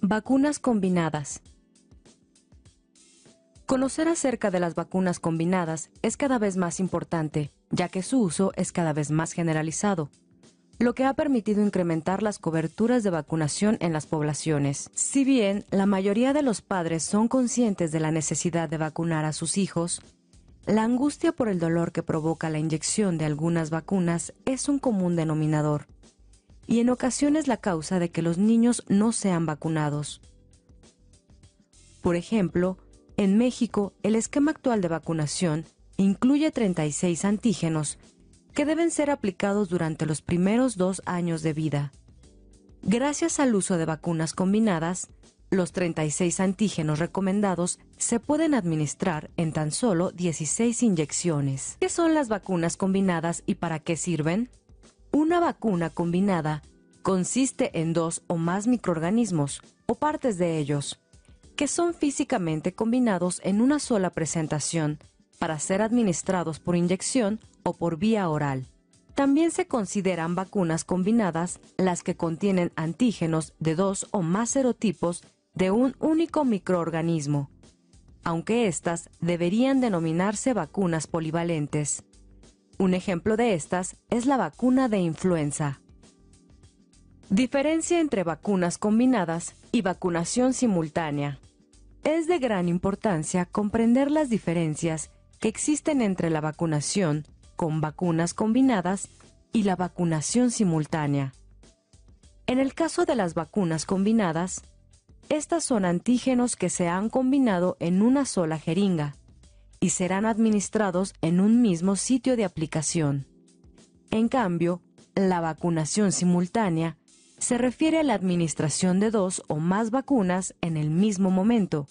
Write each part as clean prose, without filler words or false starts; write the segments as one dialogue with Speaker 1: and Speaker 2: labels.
Speaker 1: Vacunas combinadas. Conocer acerca de las vacunas combinadas es cada vez más importante, ya que su uso es cada vez más generalizado, lo que ha permitido incrementar las coberturas de vacunación en las poblaciones. Si bien la mayoría de los padres son conscientes de la necesidad de vacunar a sus hijos, la angustia por el dolor que provoca la inyección de algunas vacunas es un común denominador, y en ocasiones la causa de que los niños no sean vacunados. Por ejemplo, en México, el esquema actual de vacunación incluye 36 antígenos que deben ser aplicados durante los primeros 2 años de vida. Gracias al uso de vacunas combinadas, los 36 antígenos recomendados se pueden administrar en tan solo 16 inyecciones. ¿Qué son las vacunas combinadas y para qué sirven? Una vacuna combinada consiste en 2 o más microorganismos o partes de ellos, que son físicamente combinados en una sola presentación para ser administrados por inyección o por vía oral. También se consideran vacunas combinadas las que contienen antígenos de 2 o más serotipos de un único microorganismo, aunque éstas deberían denominarse vacunas polivalentes. Un ejemplo de estas es la vacuna de influenza. Diferencia entre vacunas combinadas y vacunación simultánea. Es de gran importancia comprender las diferencias que existen entre la vacunación con vacunas combinadas y la vacunación simultánea. En el caso de las vacunas combinadas, estas son antígenos que se han combinado en una sola jeringa y serán administrados en un mismo sitio de aplicación. En cambio, la vacunación simultánea se refiere a la administración de 2 o más vacunas en el mismo momento,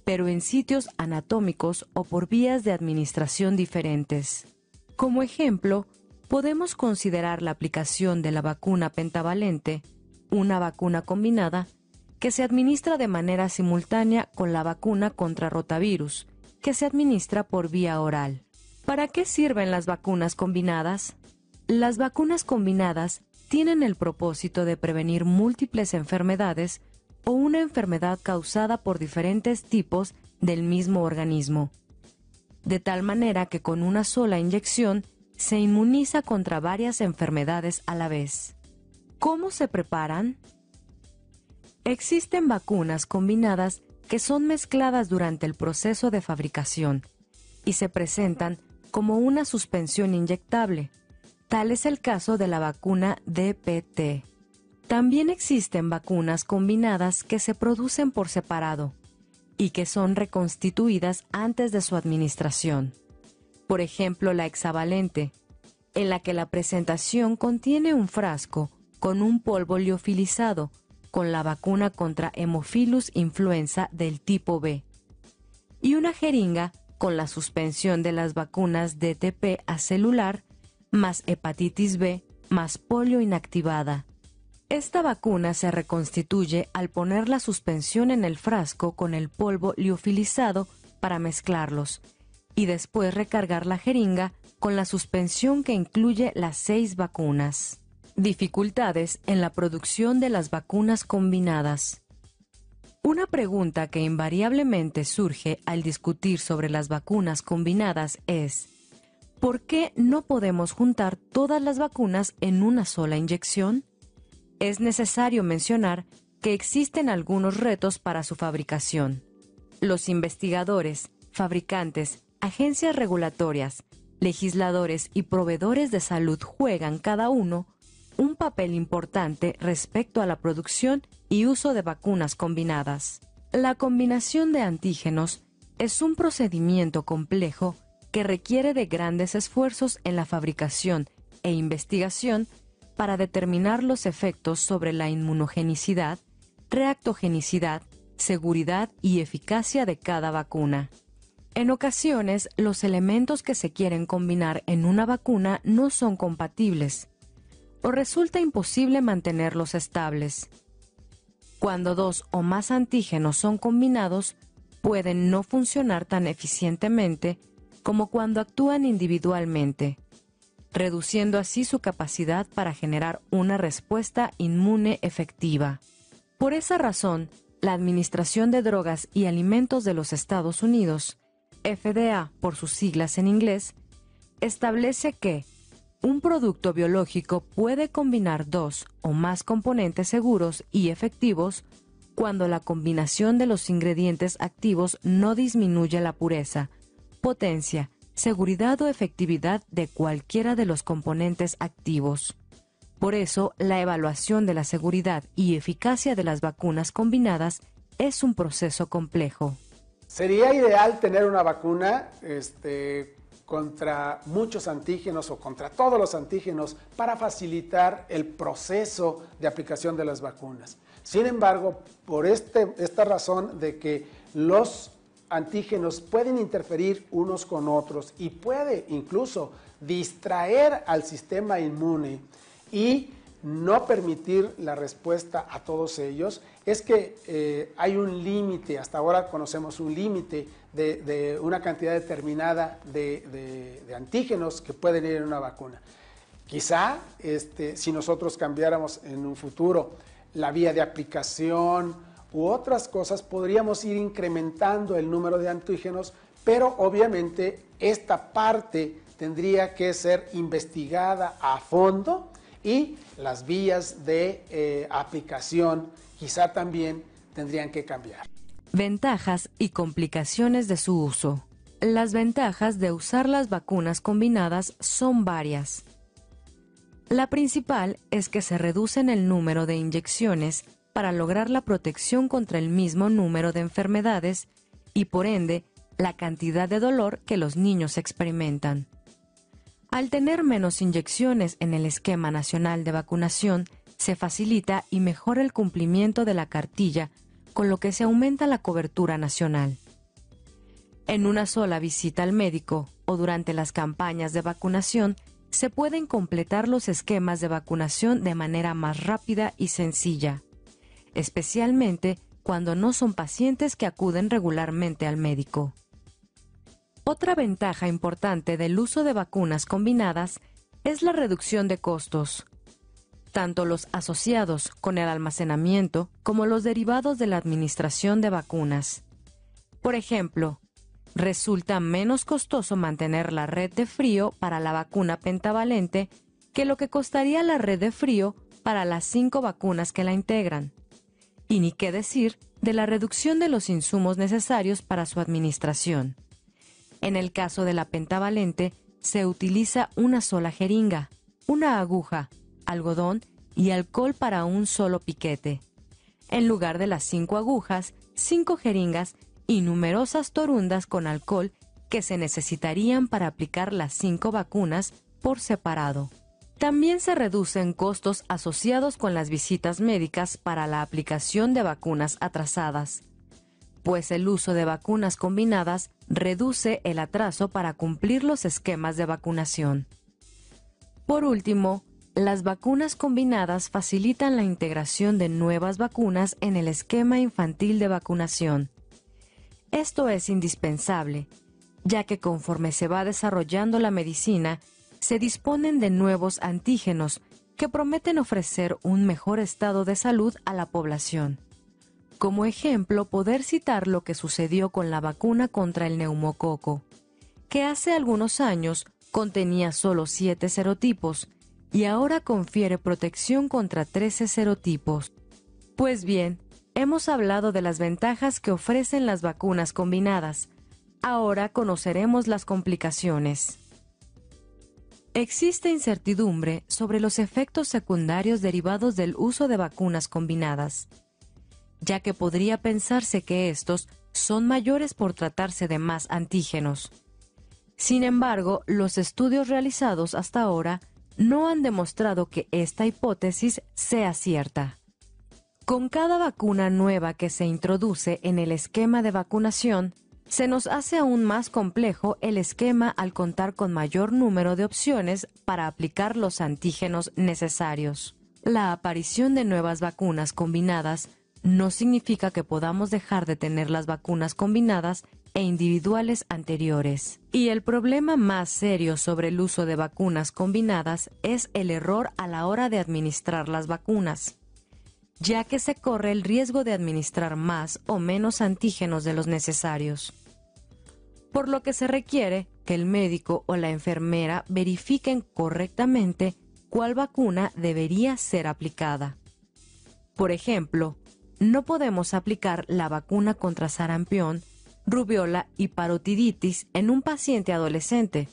Speaker 1: pero en sitios anatómicos o por vías de administración diferentes. Como ejemplo, podemos considerar la aplicación de la vacuna pentavalente, una vacuna combinada, que se administra de manera simultánea con la vacuna contra rotavirus, que se administra por vía oral. ¿Para qué sirven las vacunas combinadas? Las vacunas combinadas tienen el propósito de prevenir múltiples enfermedades o una enfermedad causada por diferentes tipos del mismo organismo, de tal manera que con una sola inyección se inmuniza contra varias enfermedades a la vez. ¿Cómo se preparan? Existen vacunas combinadas que son mezcladas durante el proceso de fabricación y se presentan como una suspensión inyectable. Tal es el caso de la vacuna DPT. También existen vacunas combinadas que se producen por separado y que son reconstituidas antes de su administración. Por ejemplo, la hexavalente, en la que la presentación contiene un frasco con un polvo liofilizado con la vacuna contra Haemophilus influenza del tipo B y una jeringa con la suspensión de las vacunas DTP acelular más hepatitis B más polio inactivada. Esta vacuna se reconstituye al poner la suspensión en el frasco con el polvo liofilizado para mezclarlos y después recargar la jeringa con la suspensión que incluye las 6 vacunas. Dificultades en la producción de las vacunas combinadas. Una pregunta que invariablemente surge al discutir sobre las vacunas combinadas es: ¿por qué no podemos juntar todas las vacunas en una sola inyección? Es necesario mencionar que existen algunos retos para su fabricación. Los investigadores, fabricantes, agencias regulatorias, legisladores y proveedores de salud juegan cada uno un papel importante respecto a la producción y uso de vacunas combinadas. La combinación de antígenos es un procedimiento complejo que requiere de grandes esfuerzos en la fabricación e investigación para determinar los efectos sobre la inmunogenicidad, reactogenicidad, seguridad y eficacia de cada vacuna. En ocasiones, los elementos que se quieren combinar en una vacuna no son compatibles, o resulta imposible mantenerlos estables. Cuando 2 o más antígenos son combinados, pueden no funcionar tan eficientemente como cuando actúan individualmente, reduciendo así su capacidad para generar una respuesta inmune efectiva. Por esa razón, la Administración de Drogas y Alimentos de los Estados Unidos, FDA por sus siglas en inglés, establece que un producto biológico puede combinar dos o más componentes seguros y efectivos cuando la combinación de los ingredientes activos no disminuye la pureza, potencia, seguridad o efectividad de cualquiera de los componentes activos. Por eso, la evaluación de la seguridad y eficacia de las vacunas combinadas es un proceso complejo.
Speaker 2: Sería ideal tener una vacuna contra muchos antígenos o contra todos los antígenos para facilitar el proceso de aplicación de las vacunas. Sin embargo, por esta razón de que los antígenos pueden interferir unos con otros y puede incluso distraer al sistema inmune y no permitir la respuesta a todos ellos, es que hay un límite, hasta ahora conocemos un límite de una cantidad determinada de antígenos que pueden ir en una vacuna. Quizá si nosotros cambiáramos en un futuro la vía de aplicación u otras cosas, podríamos ir incrementando el número de antígenos, pero obviamente esta parte tendría que ser investigada a fondo y las vías de aplicación quizá también tendrían que cambiar.
Speaker 1: Ventajas y complicaciones de su uso. Las ventajas de usar las vacunas combinadas son varias. La principal es que se reducen el número de inyecciones para lograr la protección contra el mismo número de enfermedades y, por ende, la cantidad de dolor que los niños experimentan. Al tener menos inyecciones en el esquema nacional de vacunación, se facilita y mejora el cumplimiento de la cartilla, con lo que se aumenta la cobertura nacional. En una sola visita al médico o durante las campañas de vacunación, se pueden completar los esquemas de vacunación de manera más rápida y sencilla, especialmente cuando no son pacientes que acuden regularmente al médico. Otra ventaja importante del uso de vacunas combinadas es la reducción de costos, tanto los asociados con el almacenamiento como los derivados de la administración de vacunas. Por ejemplo, resulta menos costoso mantener la red de frío para la vacuna pentavalente que lo que costaría la red de frío para las 5 vacunas que la integran. Y ni qué decir de la reducción de los insumos necesarios para su administración. En el caso de la pentavalente, se utiliza una sola jeringa, una aguja, algodón y alcohol para un solo piquete. En lugar de las 5 agujas, 5 jeringas y numerosas torundas con alcohol que se necesitarían para aplicar las 5 vacunas por separado. También se reducen costos asociados con las visitas médicas para la aplicación de vacunas atrasadas, pues el uso de vacunas combinadas reduce el atraso para cumplir los esquemas de vacunación. Por último, las vacunas combinadas facilitan la integración de nuevas vacunas en el esquema infantil de vacunación. Esto es indispensable, ya que conforme se va desarrollando la medicina, se disponen de nuevos antígenos que prometen ofrecer un mejor estado de salud a la población. Como ejemplo, poder citar lo que sucedió con la vacuna contra el neumococo, que hace algunos años contenía solo 7 serotipos y ahora confiere protección contra 13 serotipos. Pues bien, hemos hablado de las ventajas que ofrecen las vacunas combinadas. Ahora conoceremos las complicaciones. Existe incertidumbre sobre los efectos secundarios derivados del uso de vacunas combinadas, ya que podría pensarse que estos son mayores por tratarse de más antígenos. Sin embargo, los estudios realizados hasta ahora no han demostrado que esta hipótesis sea cierta. Con cada vacuna nueva que se introduce en el esquema de vacunación, se nos hace aún más complejo el esquema al contar con mayor número de opciones para aplicar los antígenos necesarios. La aparición de nuevas vacunas combinadas no significa que podamos dejar de tener las vacunas combinadas e individuales anteriores. Y el problema más serio sobre el uso de vacunas combinadas es el error a la hora de administrar las vacunas. ya que se corre el riesgo de administrar más o menos antígenos de los necesarios. Por lo que se requiere que el médico o la enfermera verifiquen correctamente cuál vacuna debería ser aplicada. Por ejemplo, no podemos aplicar la vacuna contra sarampión, rubiola y parotiditis en un paciente adolescente,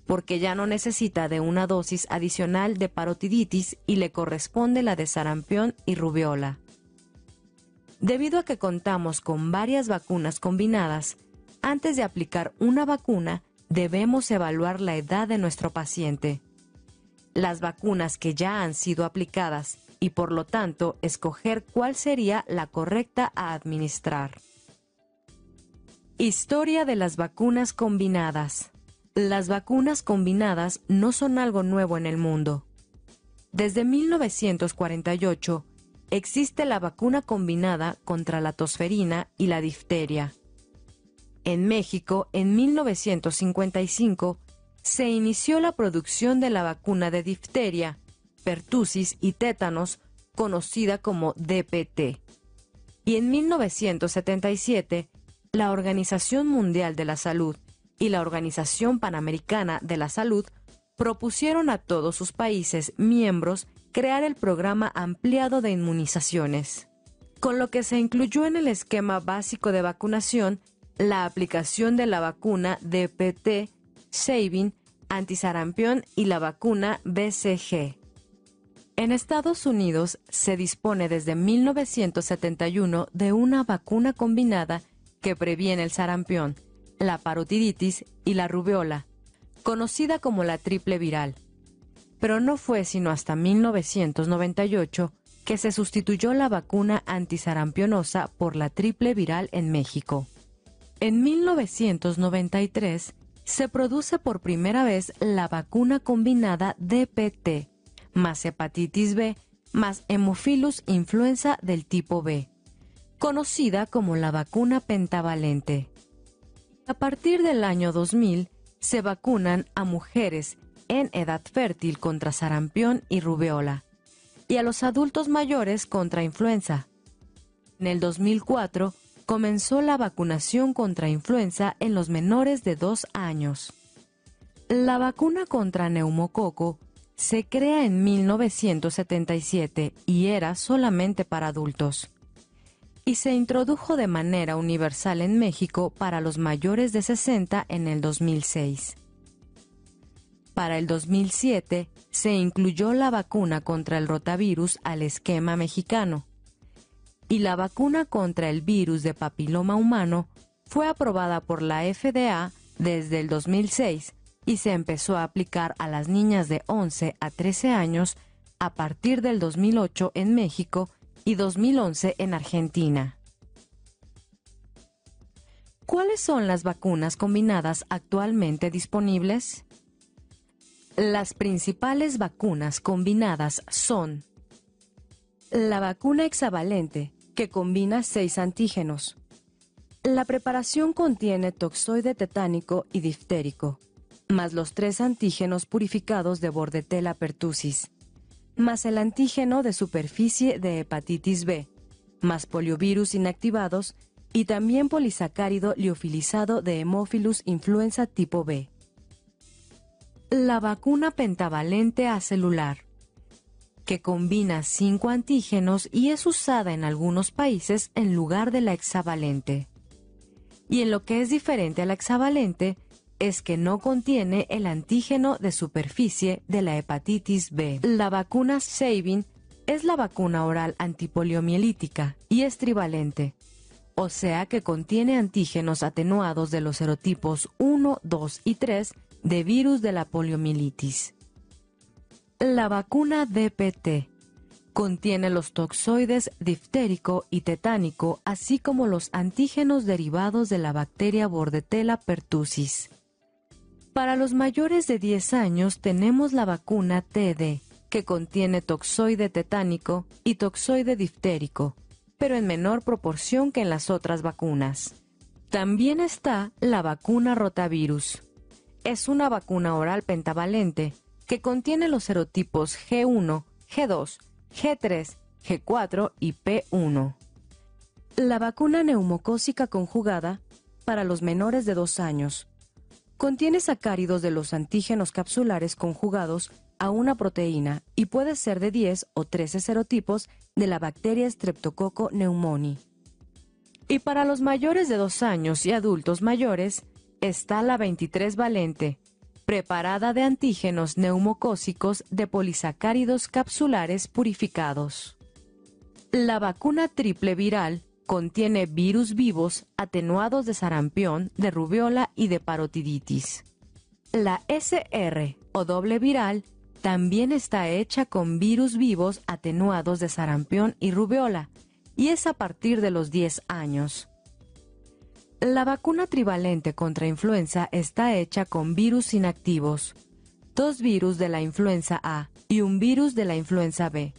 Speaker 1: porque ya no necesita de una dosis adicional de parotiditis y le corresponde la de sarampión y rubiola. Debido a que contamos con varias vacunas combinadas, antes de aplicar una vacuna, debemos evaluar la edad de nuestro paciente. Las vacunas que ya han sido aplicadas y por lo tanto escoger cuál sería la correcta a administrar. Historia de las vacunas combinadas. Las vacunas combinadas no son algo nuevo en el mundo. Desde 1948 existe la vacuna combinada contra la tosferina y la difteria. En México, en 1955, se inició la producción de la vacuna de difteria, pertusis y tétanos, conocida como DPT. Y en 1977, la Organización Mundial de la Salud y la Organización Panamericana de la Salud propusieron a todos sus países miembros crear el programa ampliado de inmunizaciones, con lo que se incluyó en el esquema básico de vacunación la aplicación de la vacuna DPT, Sabin, antisarampión y la vacuna BCG. En Estados Unidos se dispone desde 1971 de una vacuna combinada que previene el sarampión, la parotiditis y la rubiola, conocida como la triple viral. Pero no fue sino hasta 1998 que se sustituyó la vacuna antisarampionosa por la triple viral en México. En 1993 se produce por primera vez la vacuna combinada DPT, más hepatitis B, más Haemophilus influenza del tipo B, conocida como la vacuna pentavalente. A partir del año 2000, se vacunan a mujeres en edad fértil contra sarampión y rubiola, y a los adultos mayores contra influenza. En el 2004, comenzó la vacunación contra influenza en los menores de 2 años. La vacuna contra neumococo se crea en 1977 y era solamente para adultos. Y se introdujo de manera universal en México para los mayores de 60 en el 2006. Para el 2007 se incluyó la vacuna contra el rotavirus al esquema mexicano. Y la vacuna contra el virus de papiloma humano fue aprobada por la FDA desde el 2006 y se empezó a aplicar a las niñas de 11 a 13 años a partir del 2008 en México y 2011 en Argentina. ¿Cuáles son las vacunas combinadas actualmente disponibles? Las principales vacunas combinadas son la vacuna hexavalente, que combina 6 antígenos. La preparación contiene toxoide tetánico y diftérico, más los 3 antígenos purificados de Bordetella pertussis, más el antígeno de superficie de hepatitis B, más poliovirus inactivados y también polisacárido liofilizado de Haemophilus influenza tipo B. La vacuna pentavalente acelular, que combina 5 antígenos y es usada en algunos países en lugar de la hexavalente. Y en lo que es diferente a la hexavalente es que no contiene el antígeno de superficie de la hepatitis B. La vacuna Sabin es la vacuna oral antipoliomielítica y es trivalente, o sea que contiene antígenos atenuados de los serotipos 1, 2 y 3 de virus de la poliomielitis. La vacuna DPT contiene los toxoides diftérico y tetánico, así como los antígenos derivados de la bacteria Bordetella pertussis. Para los mayores de 10 años tenemos la vacuna TD, que contiene toxoide tetánico y toxoide diftérico, pero en menor proporción que en las otras vacunas. También está la vacuna rotavirus. Es una vacuna oral pentavalente que contiene los serotipos G1, G2, G3 G4 y P1. La vacuna neumocócica conjugada para los menores de 2 años contiene sacáridos de los antígenos capsulares conjugados a una proteína y puede ser de 10 o 13 serotipos de la bacteria Streptococcus pneumoniae. Y para los mayores de 2 años y adultos mayores está la 23 valente, preparada de antígenos neumocócicos de polisacáridos capsulares purificados. La vacuna triple viral contiene virus vivos atenuados de sarampión, de rubiola y de parotiditis. La SR o doble viral también está hecha con virus vivos atenuados de sarampión y rubiola, y es a partir de los 10 años. La vacuna trivalente contra influenza está hecha con virus inactivos, 2 virus de la influenza A y un virus de la influenza B,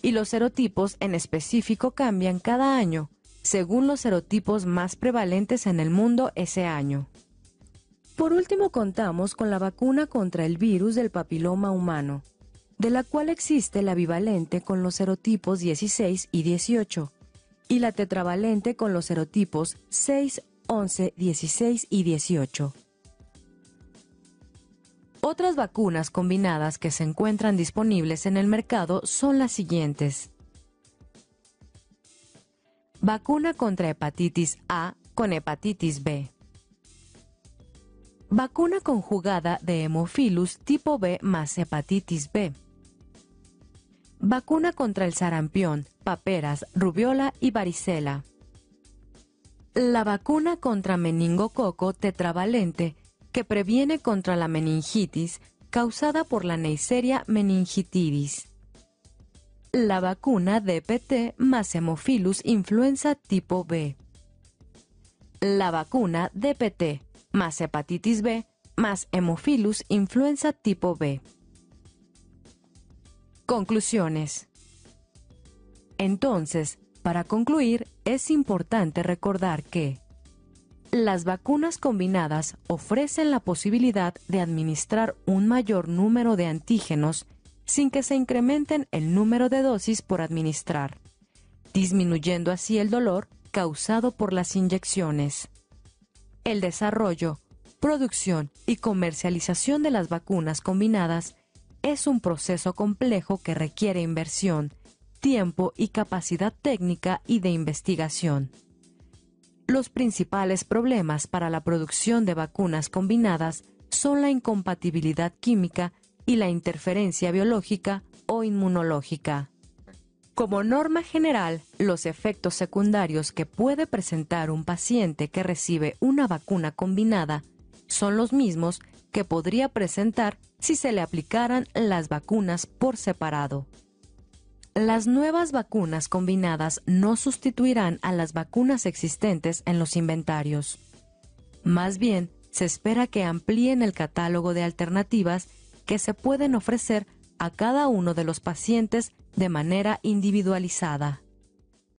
Speaker 1: y los serotipos en específico cambian cada año, según los serotipos más prevalentes en el mundo ese año. Por último, contamos con la vacuna contra el virus del papiloma humano, de la cual existe la bivalente con los serotipos 16 y 18, y la tetravalente con los serotipos 6, 11, 16 y 18. Otras vacunas combinadas que se encuentran disponibles en el mercado son las siguientes. Vacuna contra hepatitis A con hepatitis B. Vacuna conjugada de Haemophilus tipo B más hepatitis B. Vacuna contra el sarampión, paperas, rubiola y varicela. La vacuna contra meningococo tetravalente que previene contra la meningitis causada por la Neisseria meningitidis. La vacuna DPT más Haemophilus influenza tipo B. La vacuna DPT más hepatitis B más Haemophilus influenza tipo B. Conclusiones. Entonces, para concluir, es importante recordar que las vacunas combinadas ofrecen la posibilidad de administrar un mayor número de antígenos sin que se incrementen el número de dosis por administrar, disminuyendo así el dolor causado por las inyecciones. El desarrollo, producción y comercialización de las vacunas combinadas es un proceso complejo que requiere inversión, tiempo y capacidad técnica y de investigación. Los principales problemas para la producción de vacunas combinadas son la incompatibilidad química y la interferencia biológica o inmunológica. Como norma general, los efectos secundarios que puede presentar un paciente que recibe una vacuna combinada son los mismos que podría presentar si se le aplicaran las vacunas por separado. Las nuevas vacunas combinadas no sustituirán a las vacunas existentes en los inventarios. Más bien, se espera que amplíen el catálogo de alternativas que se pueden ofrecer a cada uno de los pacientes de manera individualizada.